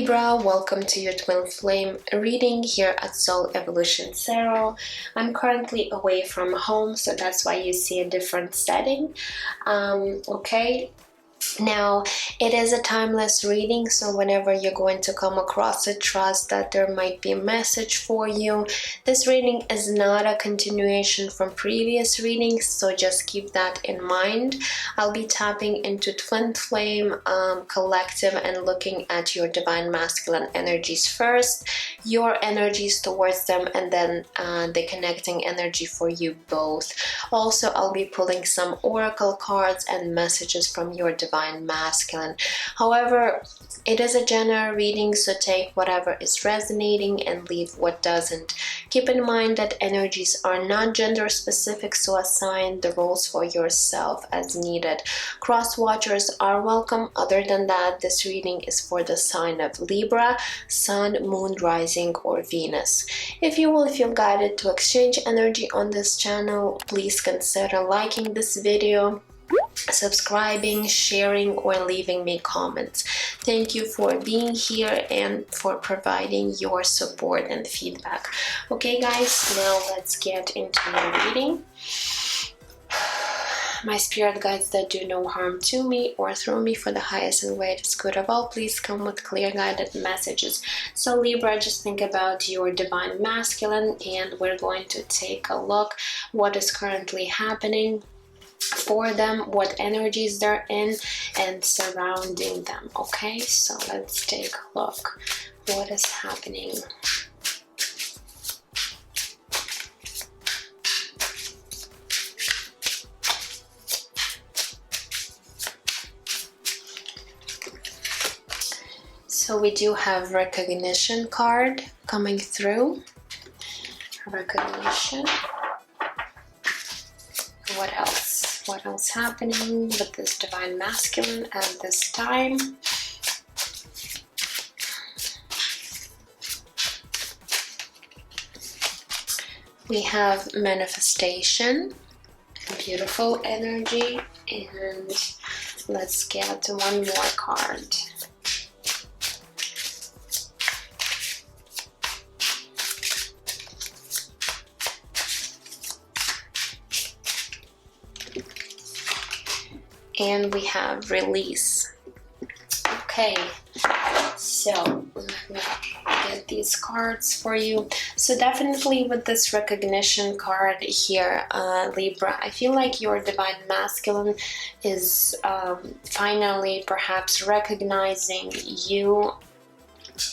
Libra, welcome to your twin flame reading here at Soul Evolution Tarot. I'm currently away from home, so that's why you see a different setting. Okay. Now, it is a timeless reading, so whenever you're going to come across it, trust that there might be a message for you. This reading is not a continuation from previous readings, so just keep that in mind. I'll be tapping into Twin Flame Collective and looking at your Divine Masculine energies first, your energies towards them, and then the connecting energy for you both. Also, I'll be pulling some oracle cards and messages from your Divine Masculine. However, it is a general reading, so take whatever is resonating and leave what doesn't. Keep in mind that energies are not gender specific, so assign the roles for yourself as needed. Cross watchers are welcome. Other than that, this reading is for the sign of Libra, Sun, Moon, Rising, or Venus. If you will feel guided to exchange energy on this channel, please consider liking this video, subscribing, sharing, or leaving me comments. Thank you for being here and for providing your support and feedback. Okay guys, now let's get into the reading. My spirit guides that do no harm to me or through me for the highest and greatest good of all, please come with clear guided messages. So Libra, just think about your Divine Masculine, and we're going to take a look what is currently happening for them, what energies they're in, and surrounding them. Okay, so let's take a look what is happening. So we do have recognition card coming through. Recognition. What else? What else happening with this Divine Masculine at this time? We have manifestation, beautiful energy, and let's get one more card. And we have release. Okay, so let me get these cards for you. So definitely with this recognition card here, Libra, I feel like your Divine Masculine is finally perhaps recognizing you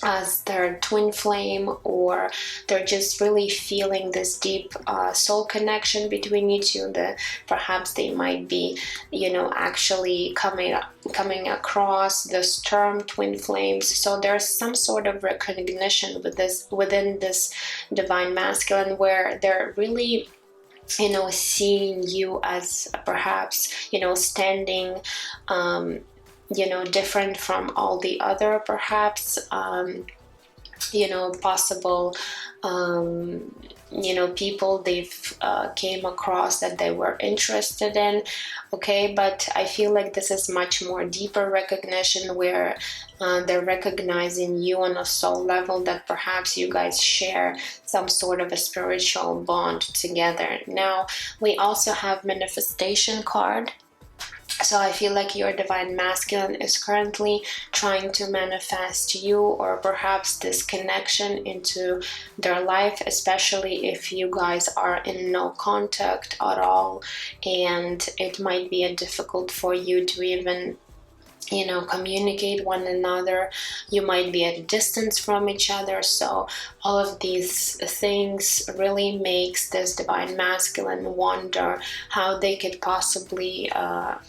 as their twin flame, or they're just really feeling this deep soul connection between you two. That perhaps they might be, you know, actually coming across this term twin flames. So there's some sort of recognition with this within this Divine Masculine, where they're really, you know, seeing you as perhaps, you know, standing you know, different from all the other perhaps you know, possible you know, people they've came across that they were interested in. Okay, but I feel like this is much more deeper recognition, where they're recognizing you on a soul level, that perhaps you guys share some sort of a spiritual bond together. Now we also have manifestation card. So I feel like your Divine Masculine is currently trying to manifest you, or perhaps this connection, into their life, especially if you guys are in no contact at all, and it might be difficult for you to even, you know, communicate one another. You might be at a distance from each other. So all of these things really makes this Divine Masculine wonder how they could possibly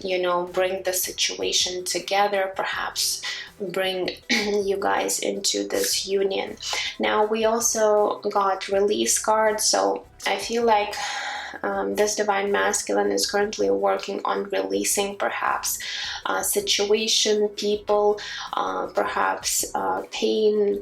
you know, bring the situation together, perhaps bring you guys into this union. Now we also got release card, so I feel like this divine masculine is currently working on releasing perhaps situation, people, perhaps pain,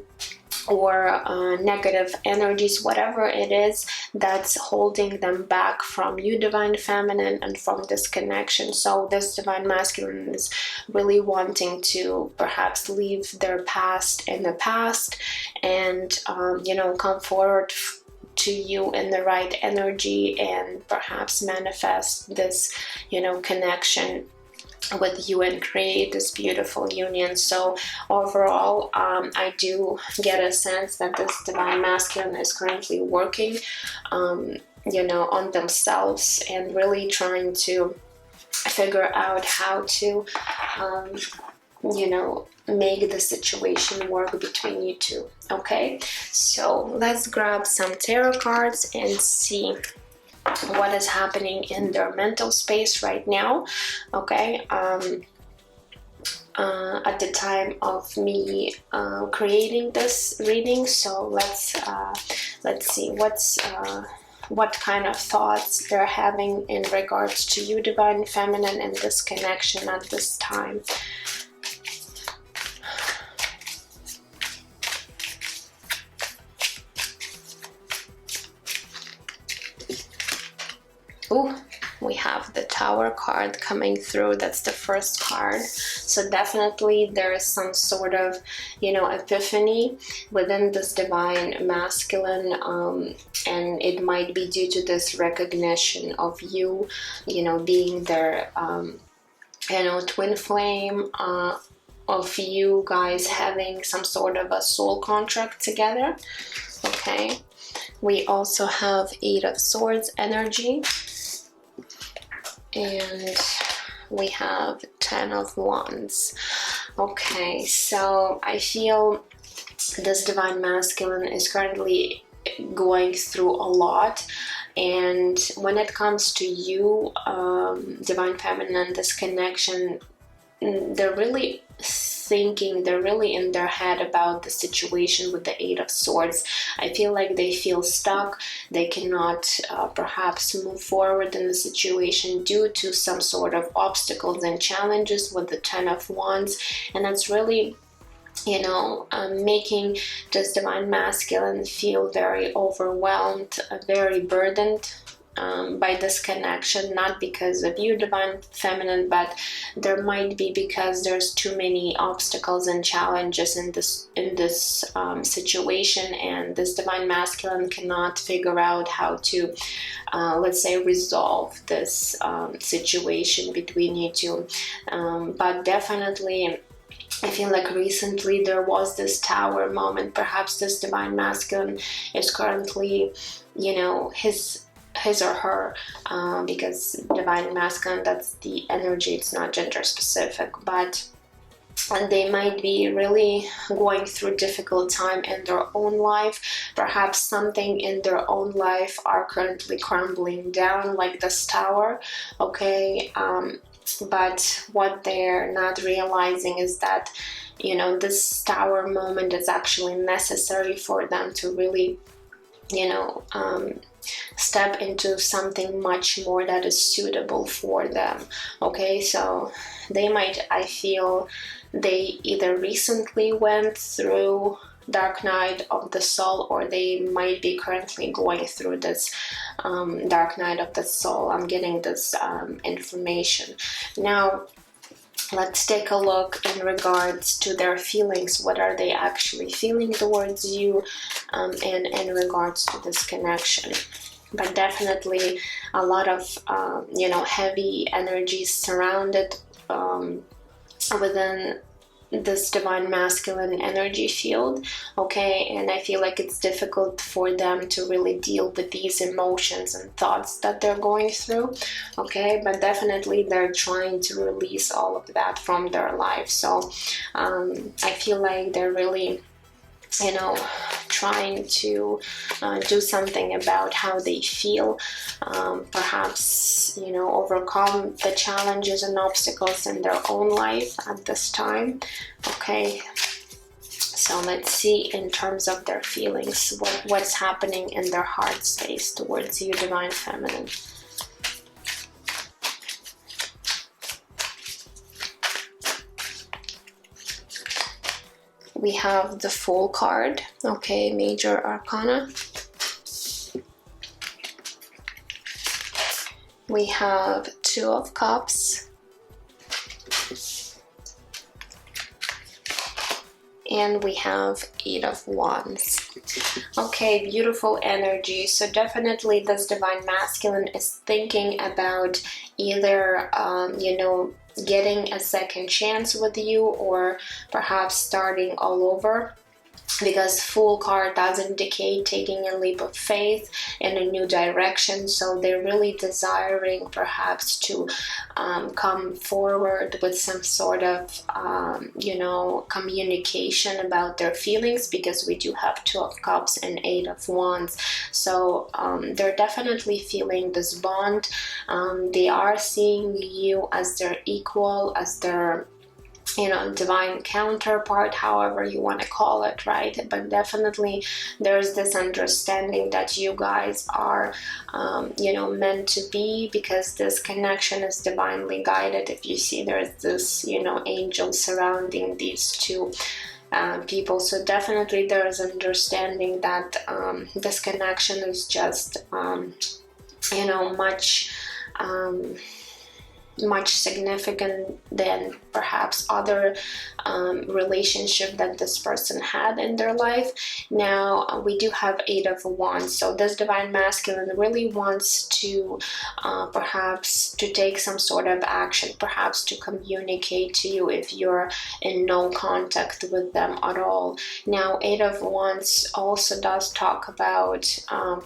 or negative energies, whatever it is that's holding them back from you, divine feminine, and from this connection. So this divine masculine is really wanting to perhaps leave their past in the past and come forward to you in the right energy and perhaps manifest this connection with you and create this beautiful union. So overall, I do get a sense that this divine masculine is currently working on themselves and really trying to figure out how to make the situation work between you two. Okay, so let's grab some tarot cards and see what is happening in their mental space right now. Okay, at the time of me creating this reading. So let's see what kind of thoughts they're having in regards to you, divine feminine, and this connection at this time. Ooh, we have the Tower card coming through. That's the first card. So definitely there is some sort of, epiphany within this divine masculine, and it might be due to this recognition of you, being their, twin flame, of you guys having some sort of a soul contract together. Okay. We also have 8 of Swords energy. And we have 10 of Wands. Okay, so I feel this divine masculine is currently going through a lot, and when it comes to you, divine feminine, this connection, they're really thinking, they're really in their head about the situation with the 8 of Swords. I feel like they feel stuck. They cannot perhaps move forward in the situation due to some sort of obstacles and challenges with the 10 of Wands, and that's really making this divine masculine feel very overwhelmed, very burdened by this connection, not because of you, divine feminine, but there might be because there's too many obstacles and challenges in this situation, and this divine masculine cannot figure out how to let's say resolve this situation between you two. But definitely I feel like recently there was this Tower moment. Perhaps this divine masculine is currently, his or her, because divine masculine, that's the energy, it's not gender specific, but they might be really going through difficult time in their own life. Perhaps something in their own life are currently crumbling down, like this Tower. Okay, but what they're not realizing is that this Tower moment is actually necessary for them to really step into something much more that is suitable for them. Okay, so they might, I feel they either recently went through dark night of the soul, or they might be currently going through this dark night of the soul. I'm getting this information. Now let's take a look in regards to their feelings. What are they actually feeling towards you, and in regards to this connection? But definitely a lot of heavy energies surrounded within this divine masculine energy field. Okay, and I feel like it's difficult for them to really deal with these emotions and thoughts that they're going through. Okay, but definitely they're trying to release all of that from their life. So I feel like they're really trying to do something about how they feel, perhaps overcome the challenges and obstacles in their own life at this time. Okay, So let's see in terms of their feelings, what's happening in their heart space towards you, Divine Feminine. We have the Fool card, okay, Major Arcana. We have Two of Cups. And we have Eight of Wands. Okay, beautiful energy. So definitely this Divine Masculine is thinking about either, you know, getting a second chance with you, or perhaps starting all over. Because Fool card does indicate taking a leap of faith in a new direction. So they're really desiring perhaps to come forward with some sort of, you know, communication about their feelings, because we do have Two of Cups and Eight of Wands. So they're definitely feeling this bond. They are seeing you as their equal, as their, you know, divine counterpart, however you want to call it, right? But definitely there's this understanding that you guys are, you know, meant to be, because this connection is divinely guided. If you see, there's this, you know, angel surrounding these two people. So definitely there is understanding that this connection is just, you know, much significant than perhaps other relationship that this person had in their life. Now we do have Eight of Wands. So this Divine Masculine really wants to perhaps to take some sort of action, perhaps to communicate to you if you're in no contact with them at all. Now Eight of Wands also does talk about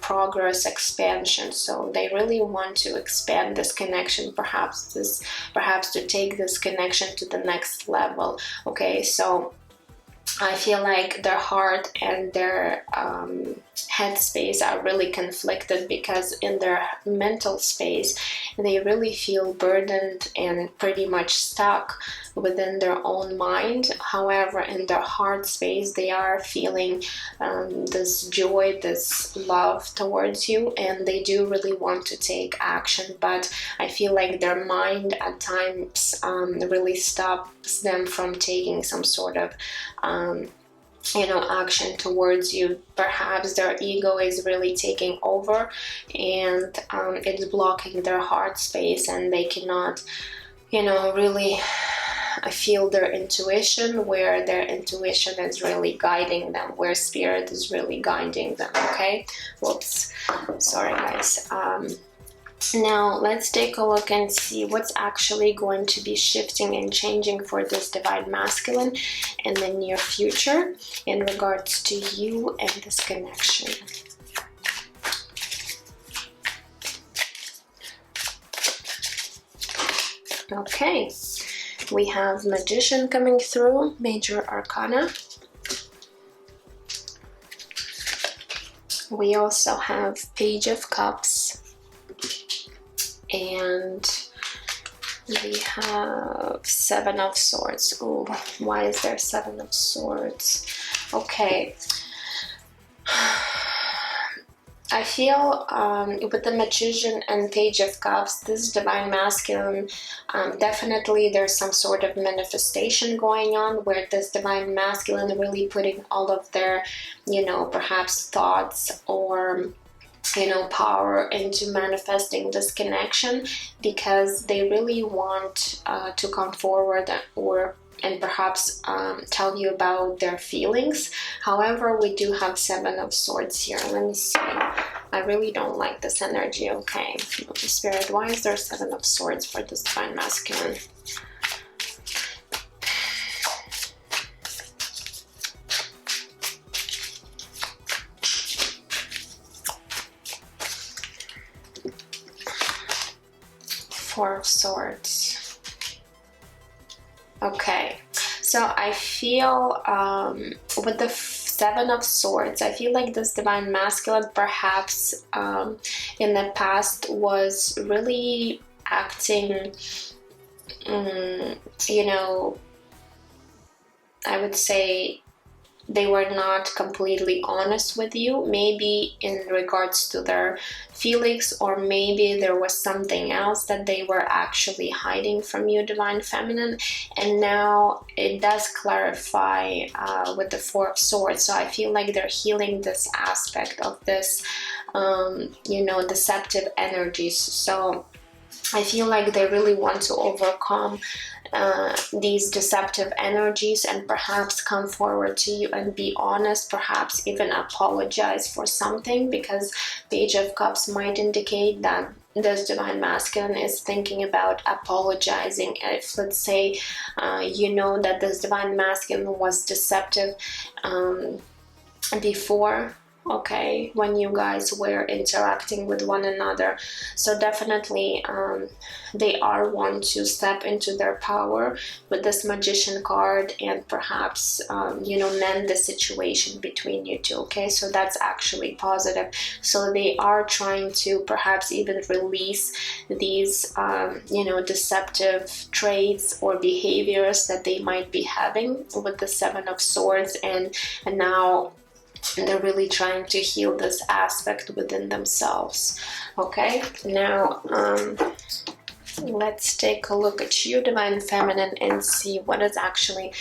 progress, expansion. So they really want to expand this connection, perhaps to take this connection to the next level. Okay, so I feel like their heart and their headspace are really conflicted, because in their mental space they really feel burdened and pretty much stuck within their own mind. However, in their heart space they are feeling this joy, this love towards you, and they do really want to take action. But I feel like their mind at times really stops them from taking some sort of you know, action towards you. Perhaps their ego is really taking over, and it's blocking their heart space, and they cannot, you know, really feel their intuition, where their intuition is really guiding them, where spirit is really guiding them. Okay, whoops, sorry guys. Now let's take a look and see what's actually going to be shifting and changing for this Divine Masculine in the near future in regards to you and this connection. Okay, we have Magician coming through, Major Arcana. We also have Page of Cups. And we have Seven of Swords. Ooh, why is there Seven of Swords? Okay. I feel with the Magician and Page of Cups, this Divine Masculine, definitely there's some sort of manifestation going on, where this Divine Masculine really putting all of their, you know, perhaps thoughts or, you know, power into manifesting this connection, because they really want to come forward and perhaps tell you about their feelings. However, we do have Seven of Swords here. Let me see. I really don't like this energy. Okay, Spirit, why is there Seven of Swords for this Divine Masculine? Four of Swords. Okay, so I feel with the Seven of Swords, I feel like this Divine Masculine perhaps in the past was really acting, you know, I would say they were not completely honest with you, maybe in regards to their feelings, or maybe there was something else that they were actually hiding from you, Divine Feminine. And now it does clarify with the Four of Swords. So I feel like they're healing this aspect of this, deceptive energies. So I feel like they really want to overcome these deceptive energies and perhaps come forward to you and be honest, perhaps even apologize for something, because Page of Cups might indicate that this Divine Masculine is thinking about apologizing. If, let's say, that this Divine Masculine was deceptive before, okay, when you guys were interacting with one another. So definitely they are want to step into their power with this Magician card and perhaps mend the situation between you two. Okay, so that's actually positive. So they are trying to perhaps even release these deceptive traits or behaviors that they might be having with the Seven of Swords, and now they're really trying to heal this aspect within themselves. Okay, now let's take a look at you, Divine Feminine, and see what is actually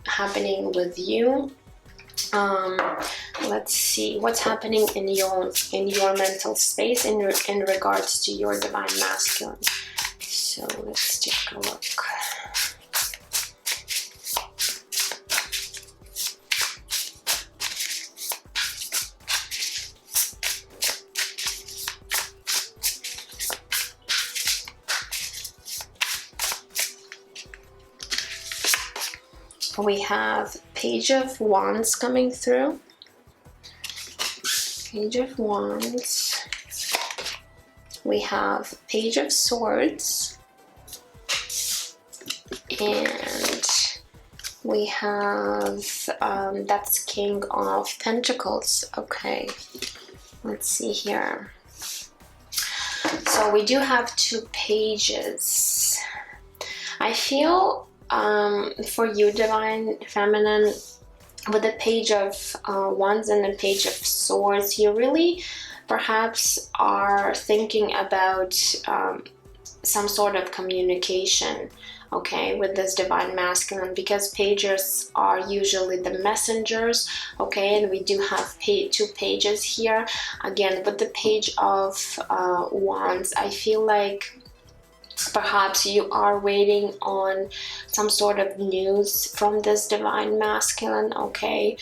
happening with you. Let's see what's happening in your mental space in regards to your Divine Masculine. So let's take a look. We have Page of Wands coming through. Page of Wands. We have Page of Swords. And we have, that's King of Pentacles. Okay, let's see here. So we do have two pages. I feel for you, Divine Feminine, with the Page of Wands and the Page of Swords, you really perhaps are thinking about some sort of communication, okay, with this Divine Masculine, because pages are usually the messengers, okay, and we do have two pages here. Again, with the Page of Wands, I feel like perhaps you are waiting on some sort of news from this Divine Masculine, okay.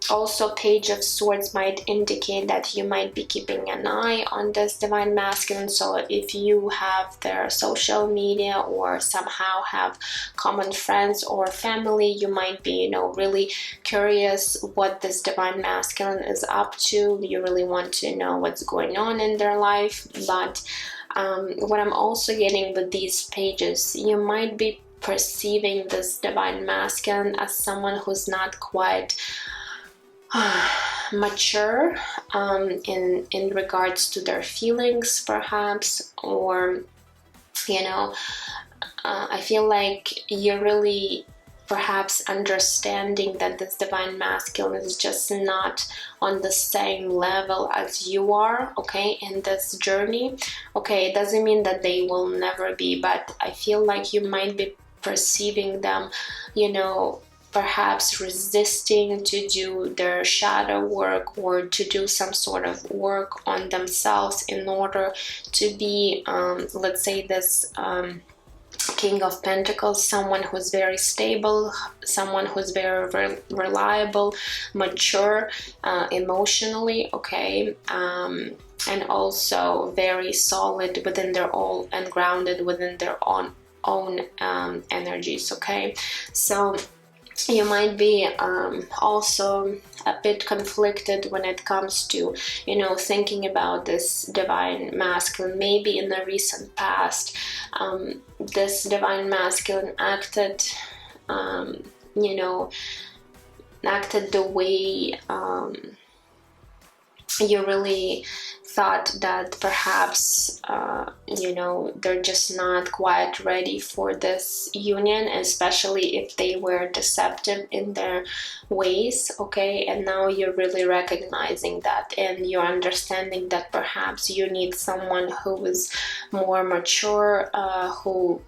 Also, Page of Swords might indicate that you might be keeping an eye on this Divine Masculine. So if you have their social media or somehow have common friends or family, you might be, really curious what this Divine Masculine is up to. You really want to know what's going on in their life. But what I'm also getting with these pages, you might be perceiving this Divine Masculine as someone who's not quite mature in regards to their feelings, perhaps, or I feel like you're really perhaps understanding that this Divine Masculine is just not on the same level as you are, okay, in this journey. Okay, it doesn't mean that they will never be, but I feel like you might be perceiving them, perhaps resisting to do their shadow work or to do some sort of work on themselves in order to be, let's say, this King of Pentacles, someone who's very stable, someone who's very reliable, mature emotionally, okay, and also very solid within their own and grounded within their own energies, okay. So you might be also a bit conflicted when it comes to, thinking about this Divine Masculine. Maybe in the recent past, this Divine Masculine acted, acted the way you really thought that perhaps, you know, they're just not quite ready for this union, especially if they were deceptive in their ways, okay? And now you're really recognizing that, and you're understanding that perhaps you need someone who is more mature, who,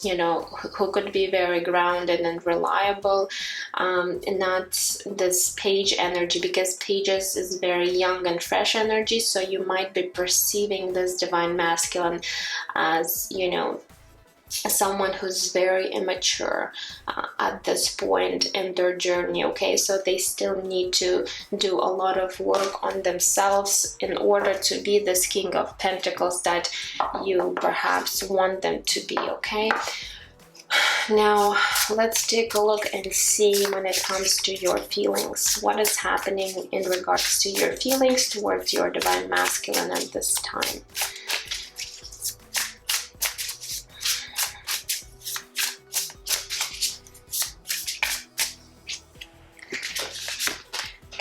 you know, who could be very grounded and reliable, and not this page energy, because pages is very young and fresh energy. So you might be perceiving this divine masculine as, you know, someone who's very immature at this point in their journey, okay? So they still need to do a lot of work on themselves in order to be this King of Pentacles that you perhaps want them to be, okay? Now, let's take a look and see when it comes to your feelings. What is happening in regards to your feelings towards your divine masculine at this time?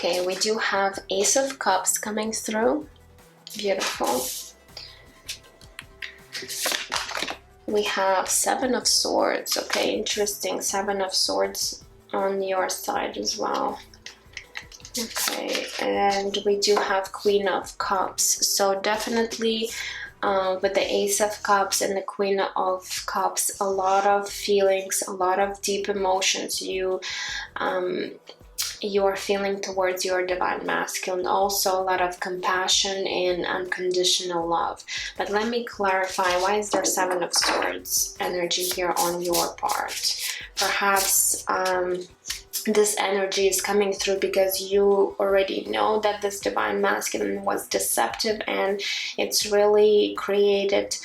Okay, we do have Ace of Cups coming through. Beautiful. We have Seven of Swords. Okay, interesting. Seven of Swords on your side as well. Okay, and we do have Queen of Cups. So definitely with the Ace of Cups and the Queen of Cups, a lot of feelings, a lot of deep emotions you're feeling towards your divine masculine. Also a lot of compassion and unconditional love. But let me clarify, why is there Seven of Swords energy here on your part? Perhaps this energy is coming through because you already know that this divine masculine was deceptive, and it's really created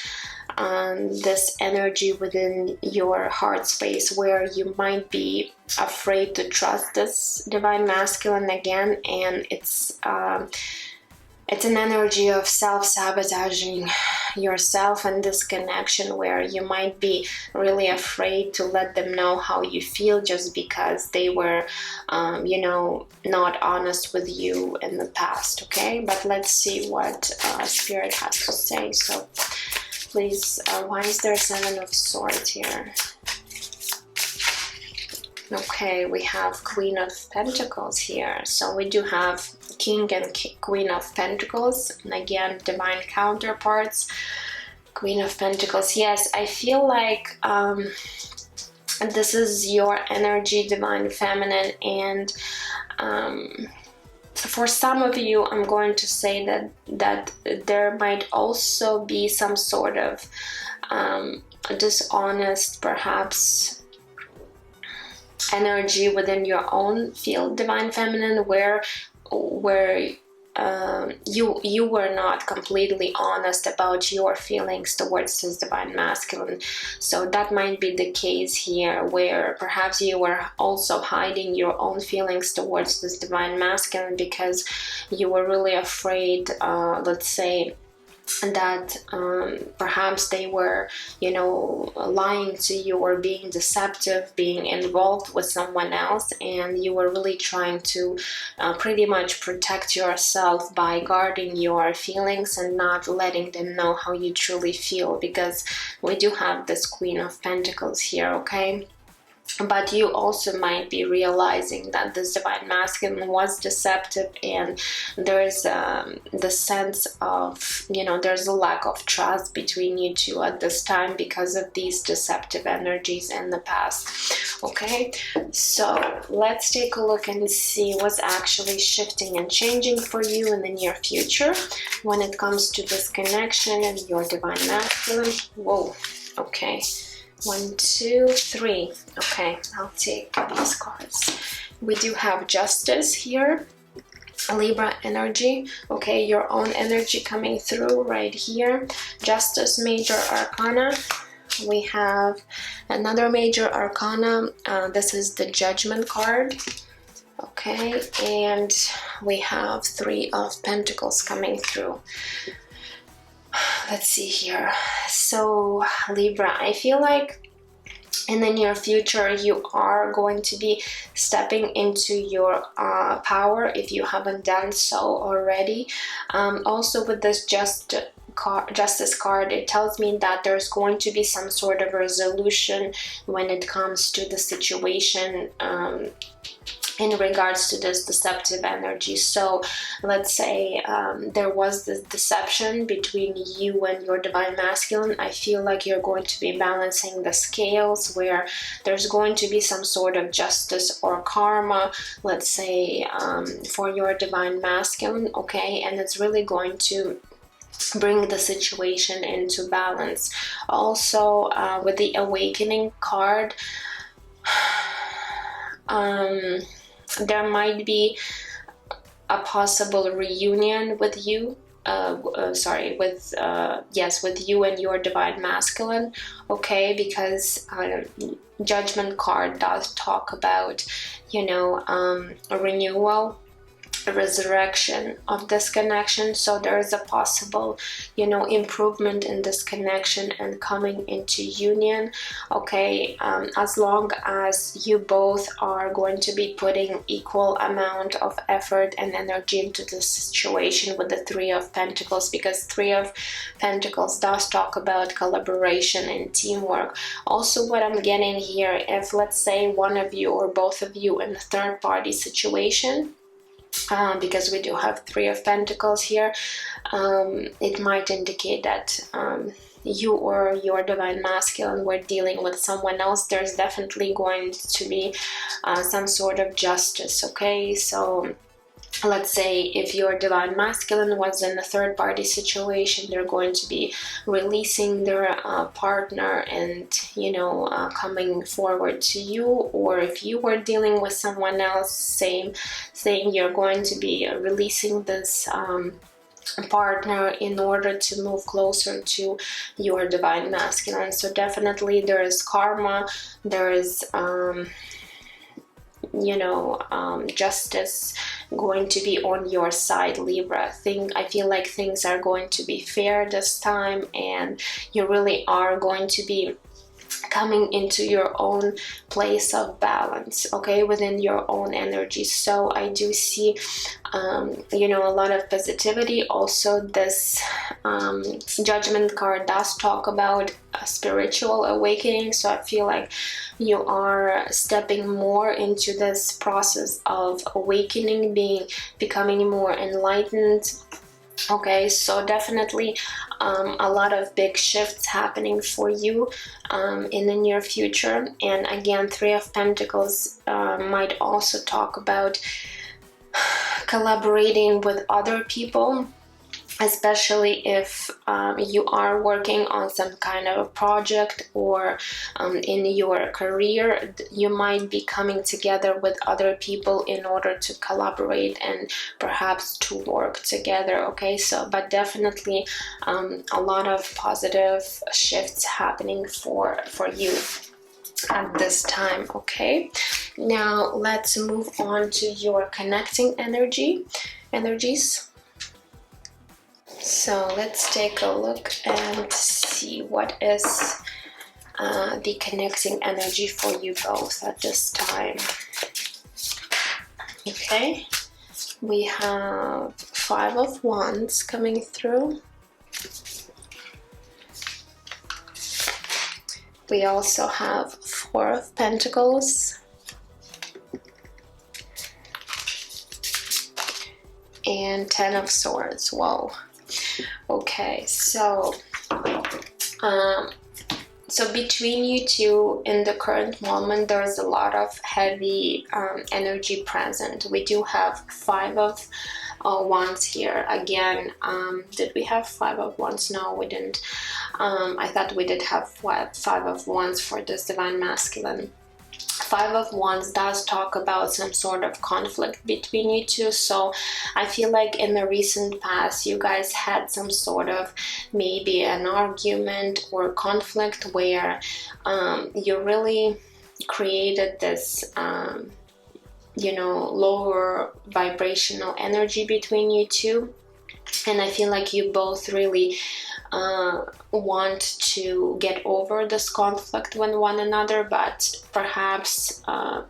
this energy within your heart space where you might be afraid to trust this divine masculine again, and it's an energy of self-sabotaging yourself and this connection where you might be really afraid to let them know how you feel just because they were you know, not honest with you in the past, okay? But let's see what Spirit has to say. So please, why is there Seven of Swords here? Okay, we have Queen of Pentacles here. So we do have King and Queen of Pentacles. And again, divine counterparts. Queen of Pentacles. Yes, I feel like this is your energy, divine feminine. And for some of you, I'm going to say that there might also be some sort of dishonest, perhaps, energy within your own field, divine feminine, where you were not completely honest about your feelings towards this divine masculine. So that might be the case here, where perhaps you were also hiding your own feelings towards this divine masculine because you were really afraid, let's say, that perhaps they were, you know, lying to you or being deceptive, being involved with someone else, and you were really trying to pretty much protect yourself by guarding your feelings and not letting them know how you truly feel, because we do have this Queen of Pentacles here, okay? But you also might be realizing that this divine masculine was deceptive, and there's the sense of, you know, there's a lack of trust between you two at this time because of these deceptive energies in the past, okay? So let's take a look and see what's actually shifting and changing for you in the near future when it comes to this connection and your divine masculine. Whoa, okay. 1, 2, 3. Okay, I'll take these cards. We do have Justice here, Libra energy. Okay, your own energy coming through right here. Justice, Major Arcana. We have another Major Arcana. This is the Judgment card. Okay, and we have Three of Pentacles coming through. Let's see here. So Libra, I feel like in the near future, you are going to be stepping into your power if you haven't done so already. Also with this Justice card, it tells me that there's going to be some sort of resolution when it comes to the situation in regards to this deceptive energy. So let's say there was this deception between you and your divine masculine. I feel like you're going to be balancing the scales, where there's going to be some sort of justice or karma, let's say, for your divine masculine, okay? And it's really going to bring the situation into balance. Also, with the Awakening card, there might be a possible reunion with you, with you and your divine masculine, okay? Because Judgment card does talk about, a renewal, a resurrection of this connection. So there is a possible, improvement in this connection and coming into union, okay? As long as you both are going to be putting equal amount of effort and energy into this situation with the Three of Pentacles, because Three of Pentacles does talk about collaboration and teamwork. Also, what I'm getting here, if let's say one of you or both of you in a third party situation, because we do have Three of Pentacles here, it might indicate that you or your divine masculine were dealing with someone else. There's definitely going to be some sort of justice, okay? So let's say if your divine masculine was in a third party situation, they're going to be releasing their partner and coming forward to you. Or if you were dealing with someone else, same thing, you're going to be releasing this partner in order to move closer to your divine masculine. So definitely there is karma, there is justice going to be on your side, Libra. I feel like things are going to be fair this time, and you really are going to be coming into your own place of balance, okay, within your own energy. So I do see a lot of positivity. Also, this Judgment card does talk about a spiritual awakening, so I feel like you are stepping more into this process of awakening, becoming more enlightened. Okay, so definitely a lot of big shifts happening for you in the near future. And again, Three of Pentacles might also talk about collaborating with other people, especially if you are working on some kind of a project, or in your career, you might be coming together with other people in order to collaborate and perhaps to work together, okay? So, but definitely a lot of positive shifts happening for you at this time, okay? Now let's move on to your connecting energies. So let's take a look and see what is the connecting energy for you both at this time. Okay, we have Five of Wands coming through. We also have Four of Pentacles and Ten of Swords. Whoa. Okay, so between you two in the current moment, there's a lot of heavy energy present. We do have Five of Wands here. Again, did we have Five of Wands? No, we didn't. I thought we did have Five of Wands for this divine masculine. Five of Wands does talk about some sort of conflict between you two. So I feel like in the recent past, you guys had some sort of maybe an argument or conflict where you really created this lower vibrational energy between you two. And I feel like you both really want to get over this conflict with one another, but perhaps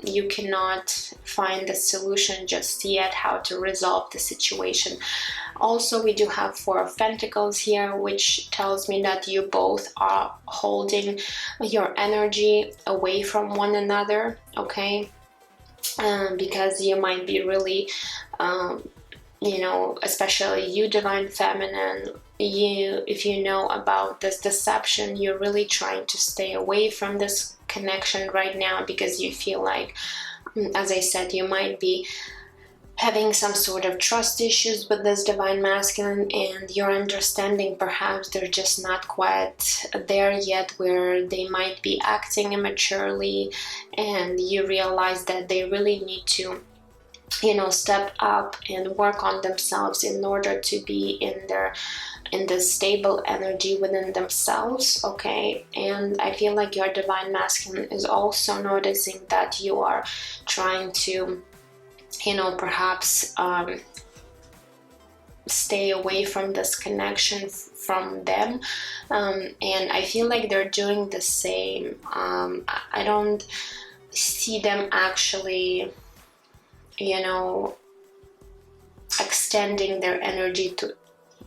you cannot find the solution just yet, how to resolve the situation. Also, we do have Four of Pentacles here, which tells me that you both are holding your energy away from one another, okay? Because you might be really, you know, especially you, Divine Feminine, if you know about this deception, you're really trying to stay away from this connection right now because you feel like, as I said, you might be having some sort of trust issues with this Divine Masculine, and your understanding, perhaps they're just not quite there yet, where they might be acting immaturely, and you realize that they really need to, you know, step up and work on themselves in order to be in this stable energy within themselves, okay? And I feel like your Divine Masculine is also noticing that you are trying to, you know, perhaps stay away from this connection from them, and I feel like they're doing the same. I don't see them actually, you know, extending their energy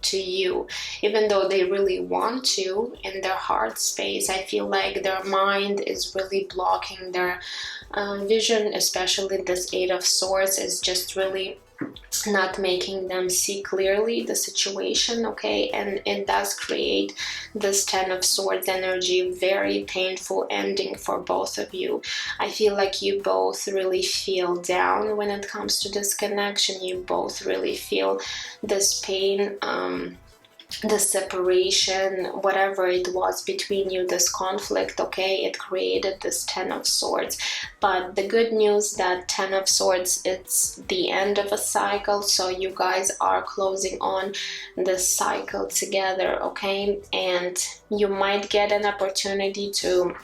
to you, even though they really want to in their heart space. I feel like their mind is really blocking their vision, especially this Eight of Swords is just really not making them see clearly the situation, okay? And it does create this Ten of Swords energy, very painful ending for both of you. I feel like you both really feel down when it comes to this connection. You both really feel this pain, the separation, whatever it was between you, this conflict, okay, it created this Ten of Swords. But the good news that Ten of Swords, it's the end of a cycle, so you guys are closing on this cycle together, okay? And you might get an opportunity to,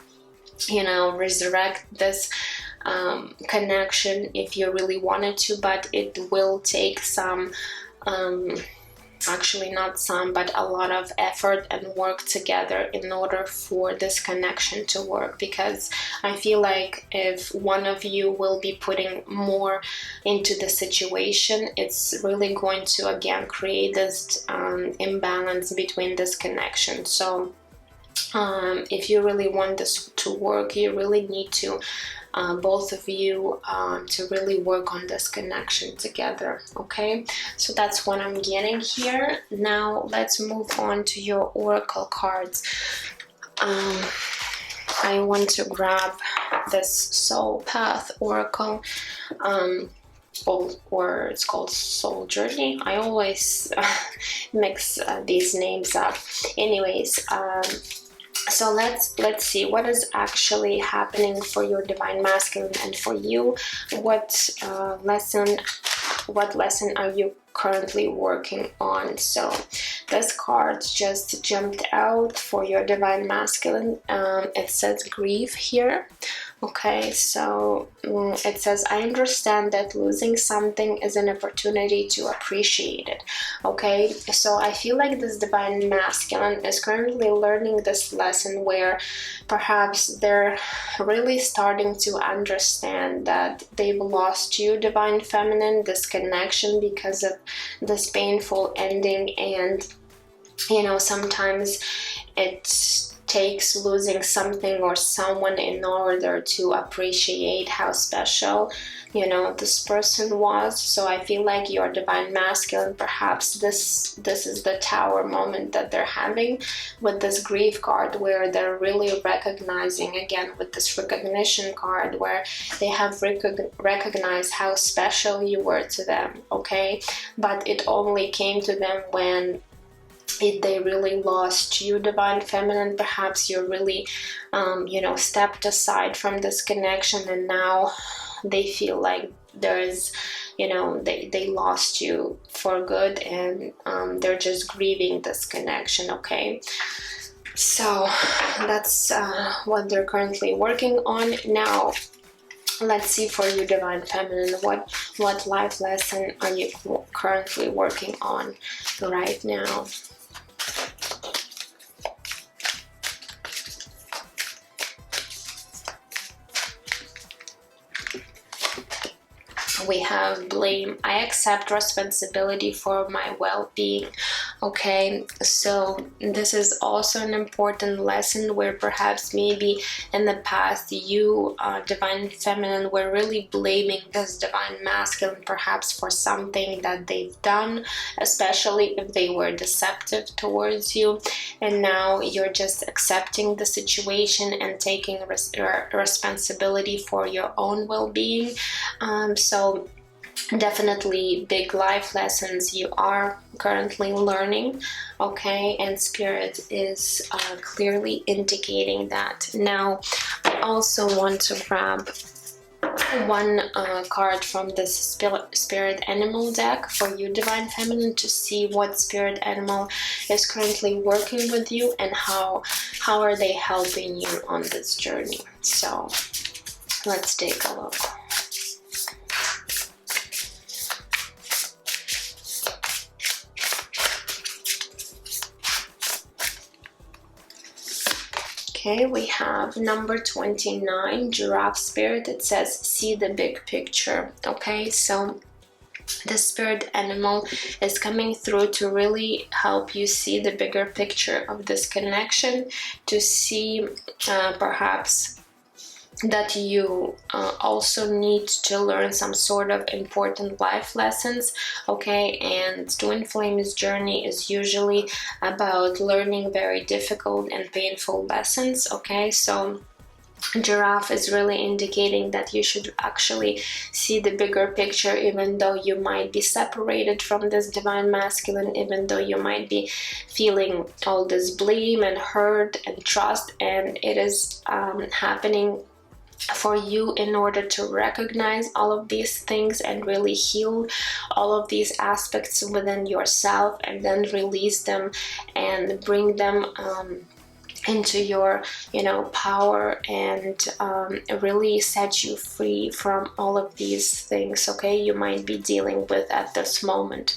you know, resurrect this connection if you really wanted to, but it will take some actually not some, but a lot of effort and work together in order for this connection to work, because I feel like if one of you will be putting more into the situation, it's really going to again create this imbalance between this connection. So if you really want this to work, you really need to both of you to really work on this connection together, okay? So that's what I'm getting here. Now let's move on to your oracle cards. I want to grab this Soul Path oracle, or it's called Soul Journey. I always mix these names up. Anyways, so let's see what is actually happening for your Divine Masculine and for you. What lesson are you currently working on? So this card just jumped out for your Divine Masculine. It says grief here. Okay, so it says, I understand that losing something is an opportunity to appreciate it. Okay, so I feel like this Divine Masculine is currently learning this lesson where perhaps they're really starting to understand that they've lost you, Divine Feminine, this connection because of this painful ending. And you know, sometimes it takes losing something or someone in order to appreciate how special, you know, this person was. So I feel like your Divine Masculine, perhaps this is the Tower moment that they're having with this grief card, where they're really recognizing, again with this recognition card, where they have recognized how special you were to them, okay? But it only came to them when they really lost you, Divine Feminine. Perhaps you're really, you know, stepped aside from this connection, and now they feel like there's, you know, they lost you for good, and they're just grieving this connection, okay? So that's what they're currently working on. Now let's see for you, Divine Feminine, what life lesson are you currently working on right now? We have blame. I accept responsibility for my well-being. Okay, so this is also an important lesson where perhaps maybe in the past you, divine feminine, were really blaming this divine masculine perhaps for something that they've done, especially if they were deceptive towards you, and now you're just accepting the situation and taking responsibility for your own well-being. So definitely big life lessons you are currently learning, okay, and spirit is clearly indicating that. Now I also want to grab one card from this spirit animal deck for you, divine feminine, to see what spirit animal is currently working with you and how are they helping you on this journey. So let's take a look. Okay, we have number 29, giraffe spirit. It says, see the big picture. Okay, so the spirit animal is coming through to really help you see the bigger picture of this connection, to see perhaps that you also need to learn some sort of important life lessons, okay? And twin flames journey is usually about learning very difficult and painful lessons, okay? So giraffe is really indicating that you should actually see the bigger picture, even though you might be separated from this divine masculine, even though you might be feeling all this blame and hurt and trust, and it is happening for you in order to recognize all of these things and really heal all of these aspects within yourself, and then release them and bring them into your, you know, power, and really set you free from all of these things, okay, you might be dealing with at this moment.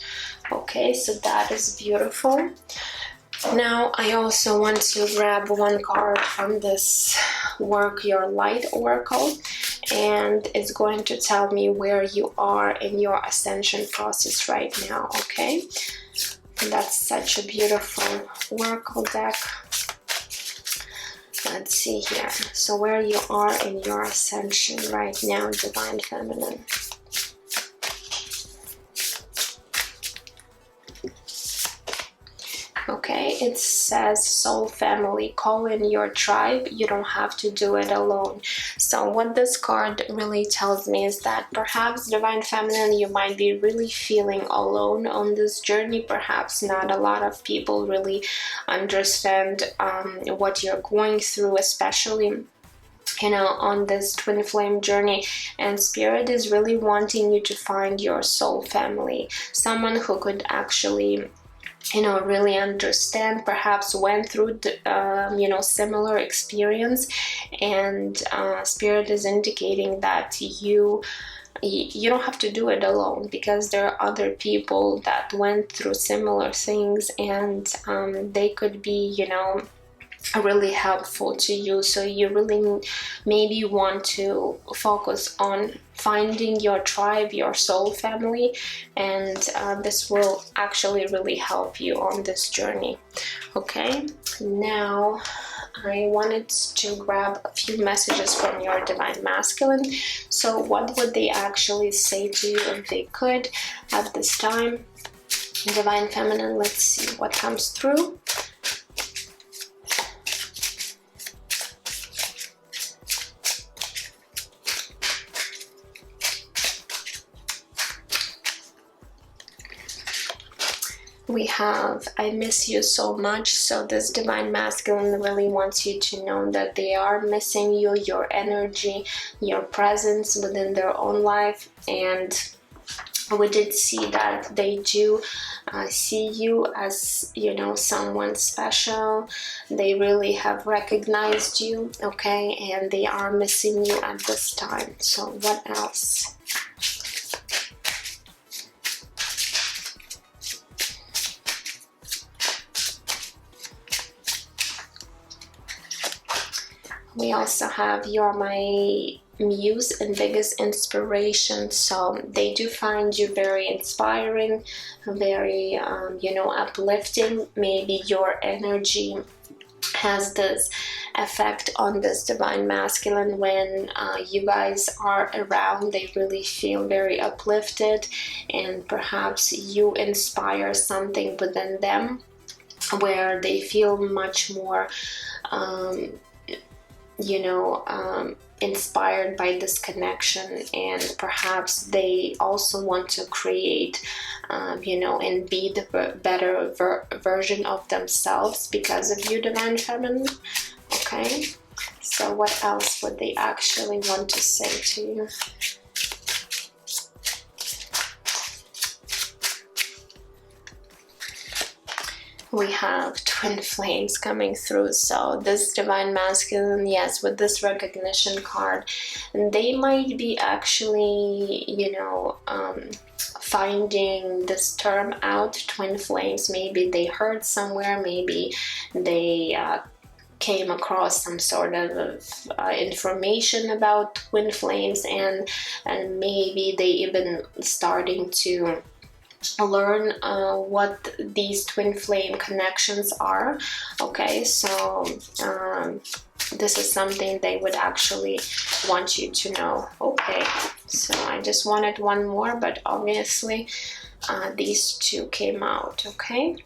Okay, so that is beautiful. Now I also want to grab one card from this Work Your Light Oracle, and it's going to tell me where you are in your ascension process right now, okay? And that's such a beautiful oracle deck. Let's see here. So where you are in your ascension right now, divine feminine. Okay, it says soul family, call in your tribe. You don't have to do it alone. So what this card really tells me is that perhaps divine feminine, you might be really feeling alone on this journey. Perhaps not a lot of people really understand what you're going through, especially, you know, on this twin flame journey. And spirit is really wanting you to find your soul family, someone who could actually, you know, really understand, perhaps went through the, you know, similar experience. And spirit is indicating that you don't have to do it alone, because there are other people that went through similar things, and they could be, you know, really helpful to you. So you really maybe want to focus on finding your tribe, your soul family, and this will actually really help you on this journey. Okay, now I wanted to grab a few messages from your divine masculine. So what would they actually say to you if they could at this time? Divine feminine, let's see what comes through. We have, I miss you so much. So this divine masculine really wants you to know that they are missing you, your energy, your presence within their own life. And we did see that they do see you as, you know, someone special. They really have recognized you, okay, and they are missing you at this time. So what else? We also have you're my muse and biggest inspiration. So they do find you very inspiring, very you know, uplifting. Maybe your energy has this effect on this divine masculine. When you guys are around, they really feel very uplifted, and perhaps you inspire something within them where they feel much more you know, inspired by this connection, and perhaps they also want to create you know, and be the better version of themselves because of you, divine feminine. Okay, so what else would they actually want to say to you? We have twin flames coming through. So this divine masculine, yes, with this recognition card, they might be actually, you know, finding this term out, twin flames. Maybe they heard somewhere, maybe they came across some sort of information about twin flames, and maybe they even starting to learn what these twin flame connections are. Okay, so this is something they would actually want you to know. Okay, so I just wanted one more, but obviously these two came out. Okay,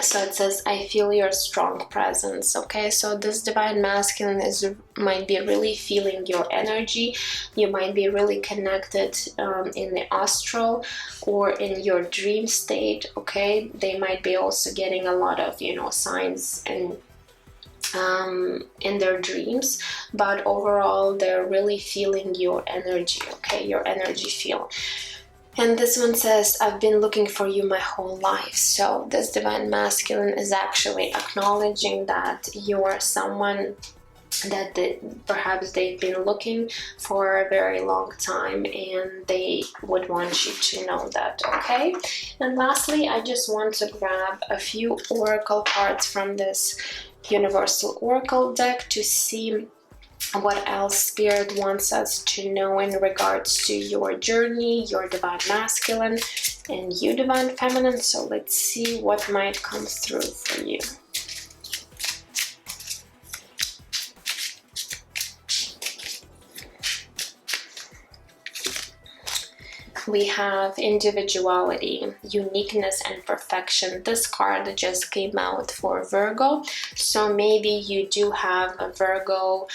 so it says, I feel your strong presence. Okay, so this divine masculine might be really feeling your energy. You might be really connected in the astral or in your dream state. Okay, they might be also getting a lot of, you know, signs and in their dreams, but overall they're really feeling your energy. Okay, your energy field. And this one says, I've been looking for you my whole life. So this divine masculine is actually acknowledging that you're someone that perhaps they've been looking for a very long time, and they would want you to know that. Okay, and lastly, I just want to grab a few oracle cards from this universal oracle deck to see what else Spirit wants us to know in regards to your journey, your divine masculine, and you, divine feminine. So let's see what might come through for you. We have individuality, uniqueness, and perfection. This card just came out for Virgo, so maybe you do have a Virgo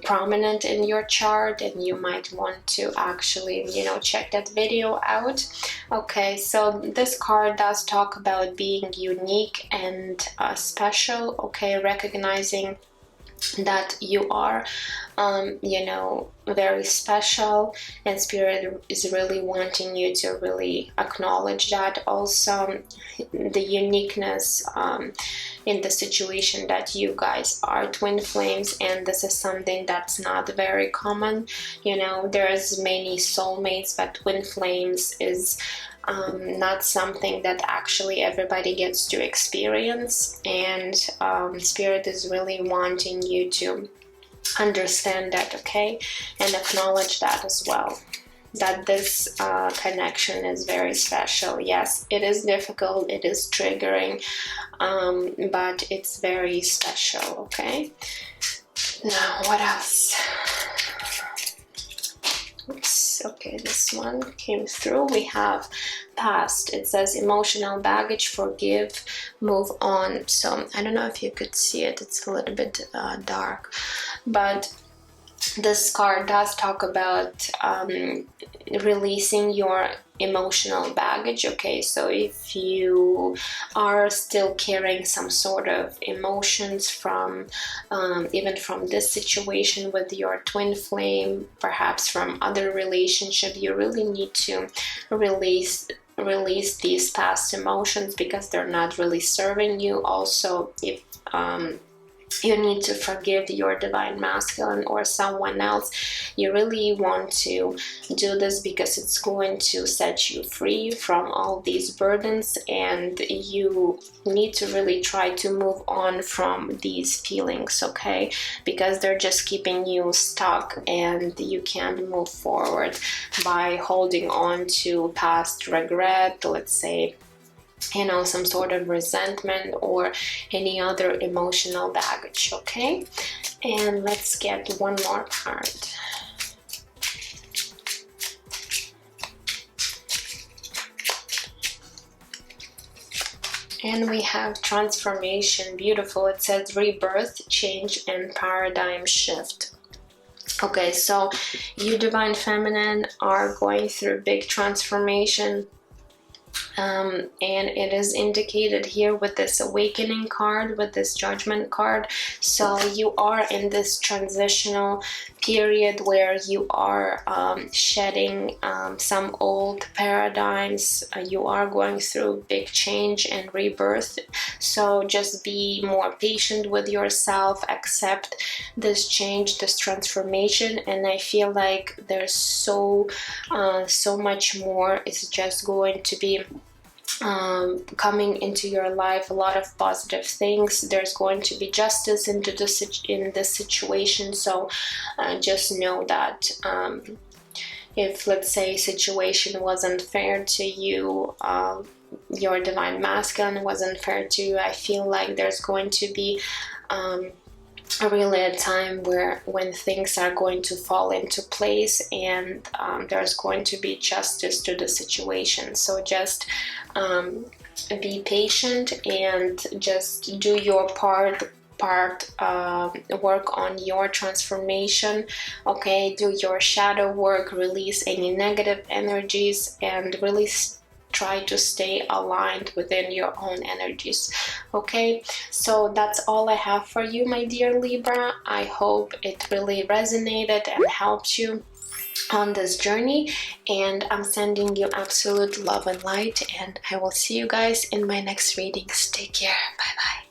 prominent in your chart, and you might want to actually, you know, check that video out. Okay, so this card does talk about being unique and special. Okay, recognizing that you are you know, very special, and Spirit is really wanting you to really acknowledge that. Also the uniqueness in the situation that you guys are twin flames, and this is something that's not very common. You know, there's many soulmates, but twin flames is not something that actually everybody gets to experience, and Spirit is really wanting you to understand that. Okay, and acknowledge that as well, that this connection is very special. Yes, it is difficult, it is triggering, but it's very special. Okay, now what else? Oops, okay, this one came through. We have past. It says emotional baggage, forgive, move on. So I don't know if you could see it, it's a little bit dark, but this card does talk about releasing your emotional baggage. Okay, so if you are still carrying some sort of emotions from even from this situation with your twin flame, perhaps from other relationship, you really need to release these past emotions because they're not really serving you. Also, if you need to forgive your divine masculine or someone else. You really want to do this because it's going to set you free from all these burdens, and you need to really try to move on from these feelings, okay? Because they're just keeping you stuck and you can't move forward by holding on to past regret, let's say, you know, some sort of resentment or any other emotional baggage, okay? And let's get one more card. And we have transformation. Beautiful. It says rebirth, change, and paradigm shift. Okay, so you divine feminine are going through big transformation. And it is indicated here with this awakening card, with this judgment card. So you are in this transitional period where you are shedding some old paradigms. You are going through big change and rebirth. So just be more patient with yourself, accept this change, this transformation, and I feel like there's so much more is just going to be coming into your life, a lot of positive things. There's going to be justice in this situation, so just know that if, let's say, situation wasn't fair to you, your divine masculine wasn't fair to you, I feel like there's going to be really a time when things are going to fall into place, and there's going to be justice to the situation. So just be patient and just do your part work on your transformation, okay? Do your shadow work, release any negative energies, and really try to stay aligned within your own energies, okay? So that's all I have for you, my dear Libra. I hope it really resonated and helped you on this journey, and I'm sending you absolute love and light, and I will see you guys in my next readings. Take care. Bye bye.